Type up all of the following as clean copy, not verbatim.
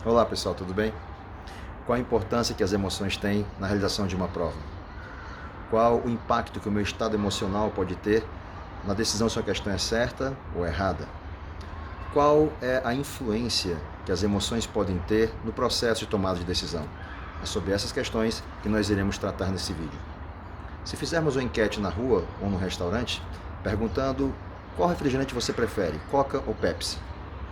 Olá pessoal, tudo bem? Qual a importância que as emoções têm na realização de uma prova? Qual o impacto que o meu estado emocional pode ter na decisão se a questão é certa ou errada? Qual é a influência que as emoções podem ter no processo de tomada de decisão? É sobre essas questões que nós iremos tratar nesse vídeo. Se fizermos uma enquete na rua ou no restaurante, perguntando qual refrigerante você prefere, Coca ou Pepsi,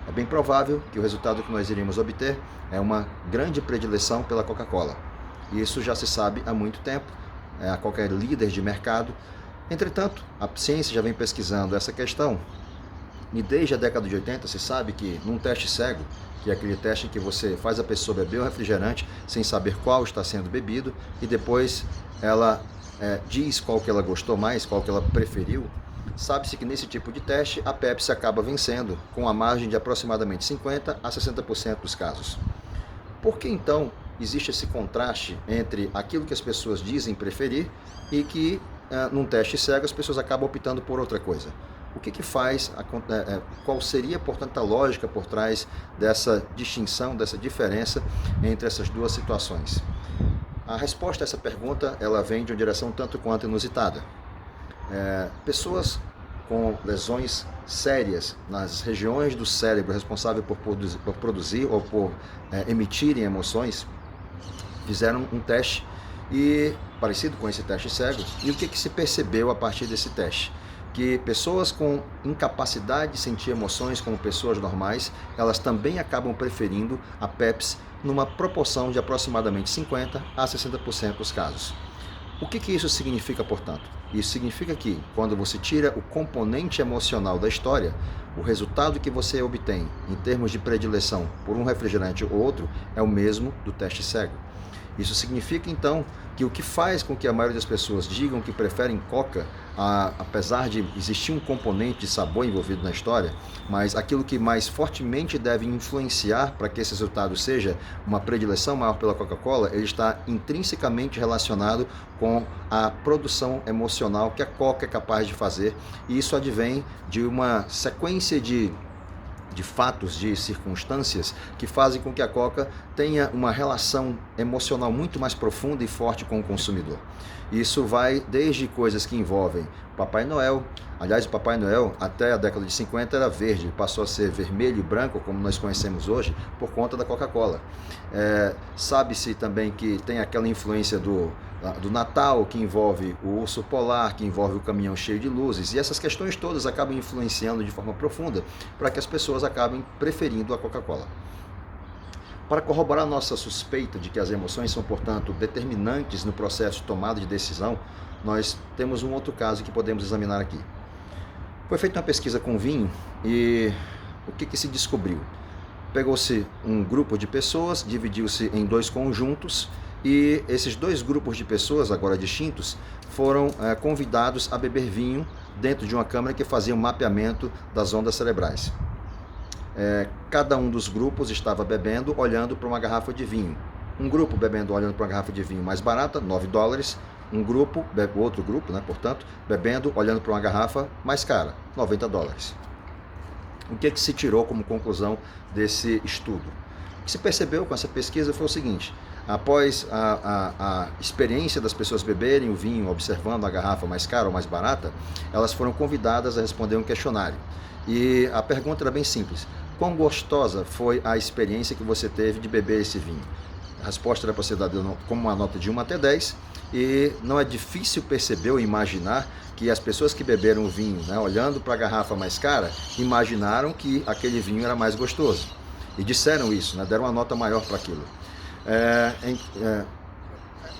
é bem provável que o resultado que nós iremos obter é uma grande predileção pela Coca-Cola. Isso já se sabe há muito tempo, a Coca é líder de mercado. Entretanto, a ciência já vem pesquisando essa questão e desde a década de 80 se sabe que num teste cego, que é aquele teste em que você faz a pessoa beber o refrigerante sem saber qual está sendo bebido e depois ela diz qual que ela gostou mais, qual que ela preferiu, sabe-se que nesse tipo de teste a Pepsi acaba vencendo com a margem de aproximadamente 50% a 60% dos casos. Por que então existe esse contraste entre aquilo que as pessoas dizem preferir e que num teste cego as pessoas acabam optando por outra coisa? O que faz, qual seria, portanto, a lógica por trás dessa distinção, dessa diferença entre essas duas situações? A resposta a essa pergunta ela vem de uma direção tanto quanto inusitada. Pessoas com lesões sérias nas regiões do cérebro responsável por produzir ou por emitirem emoções, fizeram um teste e parecido com esse teste cego. E o que se percebeu a partir desse teste? Que pessoas com incapacidade de sentir emoções como pessoas normais, elas também acabam preferindo a Pepsi numa proporção de aproximadamente 50% a 60% dos casos. O que isso significa, portanto? Isso significa que, quando você tira o componente emocional da história, o resultado que você obtém em termos de predileção por um refrigerante ou outro é o mesmo do teste cego. Isso significa, então, que o que faz com que a maioria das pessoas digam que preferem Coca, apesar de existir um componente de sabor envolvido na história, mas aquilo que mais fortemente deve influenciar para que esse resultado seja uma predileção maior pela Coca-Cola, ele está intrinsecamente relacionado com a produção emocional que a Coca é capaz de fazer, e isso advém de uma sequência de fatos, de circunstâncias que fazem com que a Coca tenha uma relação emocional muito mais profunda e forte com o consumidor. Isso vai desde coisas que envolvem Papai Noel. Aliás, o Papai Noel até a década de 50 era verde, passou a ser vermelho e branco, como nós conhecemos hoje, por conta da Coca-Cola. Sabe-se também que tem aquela influência do Natal, que envolve o urso polar, que envolve o caminhão cheio de luzes, e essas questões todas acabam influenciando de forma profunda para que as pessoas acabem preferindo a Coca-Cola. Para corroborar nossa suspeita de que as emoções são, portanto, determinantes no processo de tomada de decisão, nós temos um outro caso que podemos examinar aqui. Foi feita uma pesquisa com vinho e o que se descobriu? Pegou-se um grupo de pessoas, dividiu-se em dois conjuntos e esses dois grupos de pessoas, agora distintos, foram convidados a beber vinho dentro de uma câmara que fazia um mapeamento das ondas cerebrais. Cada um dos grupos estava bebendo olhando para uma garrafa de vinho. Um grupo bebendo olhando para uma garrafa de vinho mais barata, $9. Outro grupo, portanto, bebendo olhando para uma garrafa mais cara, $90. O que se tirou como conclusão desse estudo? O que se percebeu com essa pesquisa foi o seguinte: após a experiência das pessoas beberem o vinho observando a garrafa mais cara ou mais barata, elas foram convidadas a responder um questionário. E a pergunta era bem simples: quão gostosa foi a experiência que você teve de beber esse vinho? A resposta era para ser dada como uma nota de 1 até 10, e não é difícil perceber ou imaginar que as pessoas que beberam o vinho, olhando para a garrafa mais cara, imaginaram que aquele vinho era mais gostoso. E disseram isso, deram uma nota maior para aquilo.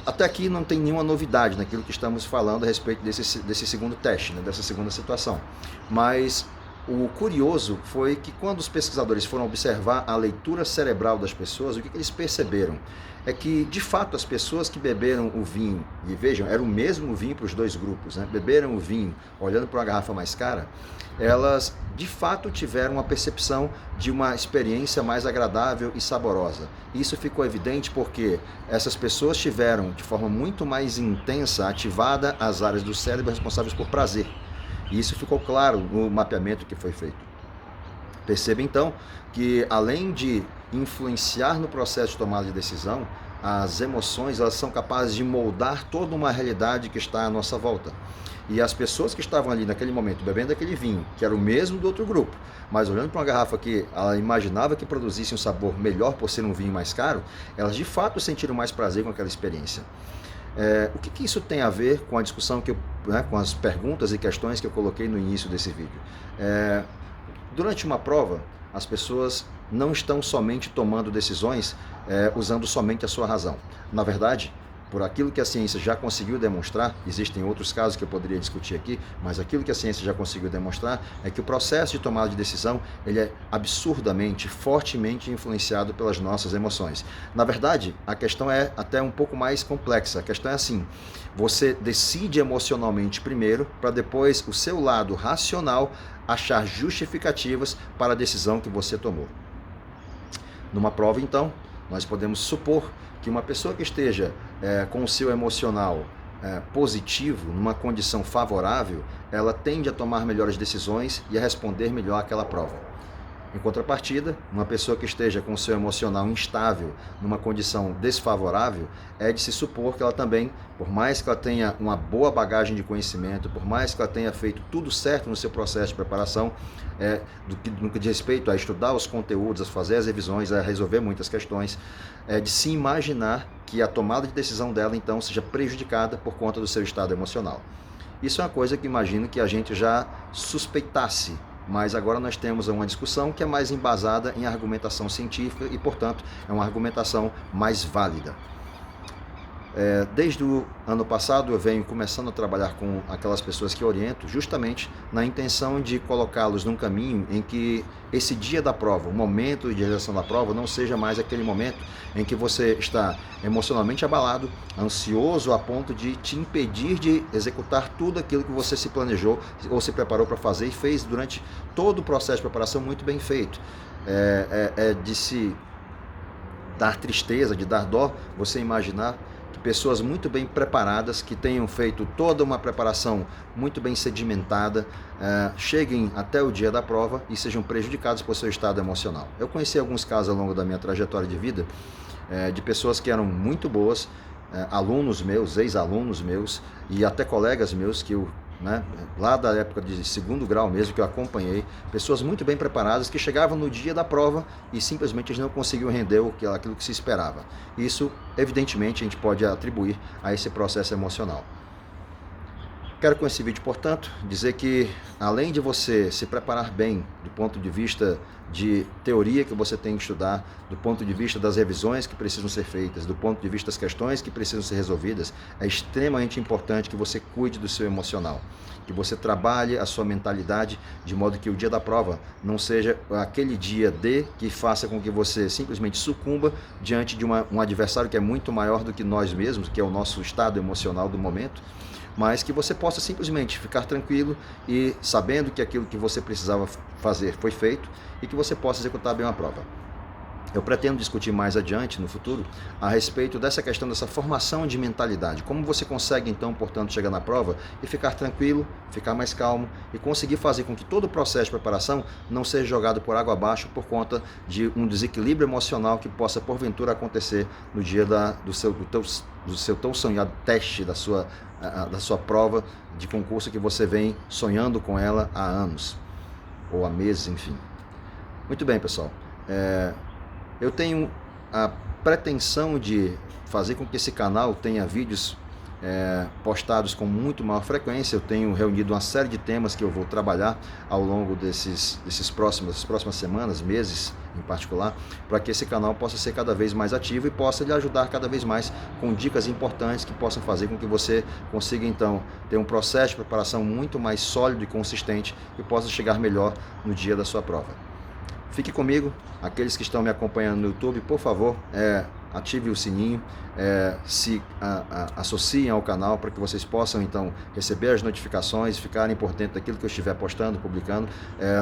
Até aqui não tem nenhuma novidade naquilo que estamos falando a respeito desse segundo teste, dessa segunda situação. Mas o curioso foi que quando os pesquisadores foram observar a leitura cerebral das pessoas, o que eles perceberam? É que, de fato, as pessoas que beberam o vinho, e vejam, era o mesmo vinho para os dois grupos, beberam o vinho olhando para uma garrafa mais cara, elas, de fato, tiveram uma percepção de uma experiência mais agradável e saborosa. Isso ficou evidente porque essas pessoas tiveram, de forma muito mais intensa, ativada as áreas do cérebro responsáveis por prazer. E isso ficou claro no mapeamento que foi feito. Perceba então que, além de influenciar no processo de tomada de decisão, as emoções, elas são capazes de moldar toda uma realidade que está à nossa volta. E as pessoas que estavam ali naquele momento bebendo aquele vinho, que era o mesmo do outro grupo, mas olhando para uma garrafa que ela imaginava que produzisse um sabor melhor por ser um vinho mais caro, elas de fato sentiram mais prazer com aquela experiência. O que isso tem a ver com a discussão com as perguntas e questões que eu coloquei no início desse vídeo? Durante uma prova, as pessoas não estão somente tomando decisões usando somente a sua razão. Na verdade, por aquilo que a ciência já conseguiu demonstrar, existem outros casos que eu poderia discutir aqui, mas aquilo que a ciência já conseguiu demonstrar é que o processo de tomada de decisão, ele é absurdamente, fortemente influenciado pelas nossas emoções. Na verdade, a questão é até um pouco mais complexa. A questão é assim: você decide emocionalmente primeiro, para depois o seu lado racional achar justificativas para a decisão que você tomou. Numa prova, então, nós podemos supor que uma pessoa que esteja com o seu emocional positivo, numa condição favorável, ela tende a tomar melhores decisões e a responder melhor àquela prova. Em contrapartida, uma pessoa que esteja com o seu emocional instável, numa condição desfavorável, é de se supor que ela também, por mais que ela tenha uma boa bagagem de conhecimento, por mais que ela tenha feito tudo certo no seu processo de preparação, no que diz respeito a estudar os conteúdos, a fazer as revisões, a resolver muitas questões, de se imaginar que a tomada de decisão dela, então, seja prejudicada por conta do seu estado emocional. Isso é uma coisa que imagino que a gente já suspeitasse, mas agora nós temos uma discussão que é mais embasada em argumentação científica e, portanto, é uma argumentação mais válida. Desde o ano passado eu venho começando a trabalhar com aquelas pessoas que oriento, justamente na intenção de colocá-los num caminho em que esse dia da prova, o momento de realização da prova, não seja mais aquele momento em que você está emocionalmente abalado, ansioso a ponto de te impedir de executar tudo aquilo que você se planejou ou se preparou para fazer e fez durante todo o processo de preparação muito bem feito. De se dar tristeza, de dar dó, você imaginar pessoas muito bem preparadas, que tenham feito toda uma preparação muito bem sedimentada, cheguem até o dia da prova e sejam prejudicados por seu estado emocional. Eu conheci alguns casos ao longo da minha trajetória de vida, de pessoas que eram muito boas, alunos meus, ex-alunos meus e até colegas meus que eu, lá da época de segundo grau mesmo, que eu acompanhei, pessoas muito bem preparadas que chegavam no dia da prova e simplesmente eles não conseguiam render aquilo que se esperava. Isso, evidentemente, a gente pode atribuir a esse processo emocional. Quero com esse vídeo, portanto, dizer que além de você se preparar bem do ponto de vista de teoria que você tem que estudar, do ponto de vista das revisões que precisam ser feitas, do ponto de vista das questões que precisam ser resolvidas, é extremamente importante que você cuide do seu emocional, que você trabalhe a sua mentalidade de modo que o dia da prova não seja aquele dia que faça com que você simplesmente sucumba diante de um adversário que é muito maior do que nós mesmos, que é o nosso estado emocional do momento, mas que você possa simplesmente ficar tranquilo e sabendo que aquilo que você precisava fazer foi feito e que você possa executar bem a prova. Eu pretendo discutir mais adiante, no futuro, a respeito dessa questão, dessa formação de mentalidade. Como você consegue, então, portanto, chegar na prova e ficar tranquilo, ficar mais calmo e conseguir fazer com que todo o processo de preparação não seja jogado por água abaixo por conta de um desequilíbrio emocional que possa, porventura, acontecer no dia do seu tão sonhado teste, da sua prova de concurso que você vem sonhando com ela há anos, ou há meses, enfim. Muito bem, pessoal. Eu tenho a pretensão de fazer com que esse canal tenha vídeos postados com muito maior frequência. Eu tenho reunido uma série de temas que eu vou trabalhar ao longo das próximas semanas, meses em particular, para que esse canal possa ser cada vez mais ativo e possa lhe ajudar cada vez mais com dicas importantes que possam fazer com que você consiga então ter um processo de preparação muito mais sólido e consistente e possa chegar melhor no dia da sua prova. Fique comigo, aqueles que estão me acompanhando no YouTube, por favor, ative o sininho, se associem ao canal para que vocês possam então receber as notificações, ficarem por dentro daquilo que eu estiver postando, publicando.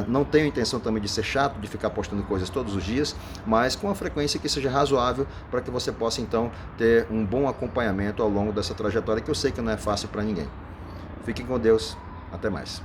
Não tenho intenção também de ser chato, de ficar postando coisas todos os dias, mas com a frequência que seja razoável para que você possa então ter um bom acompanhamento ao longo dessa trajetória que eu sei que não é fácil para ninguém. Fiquem com Deus, até mais.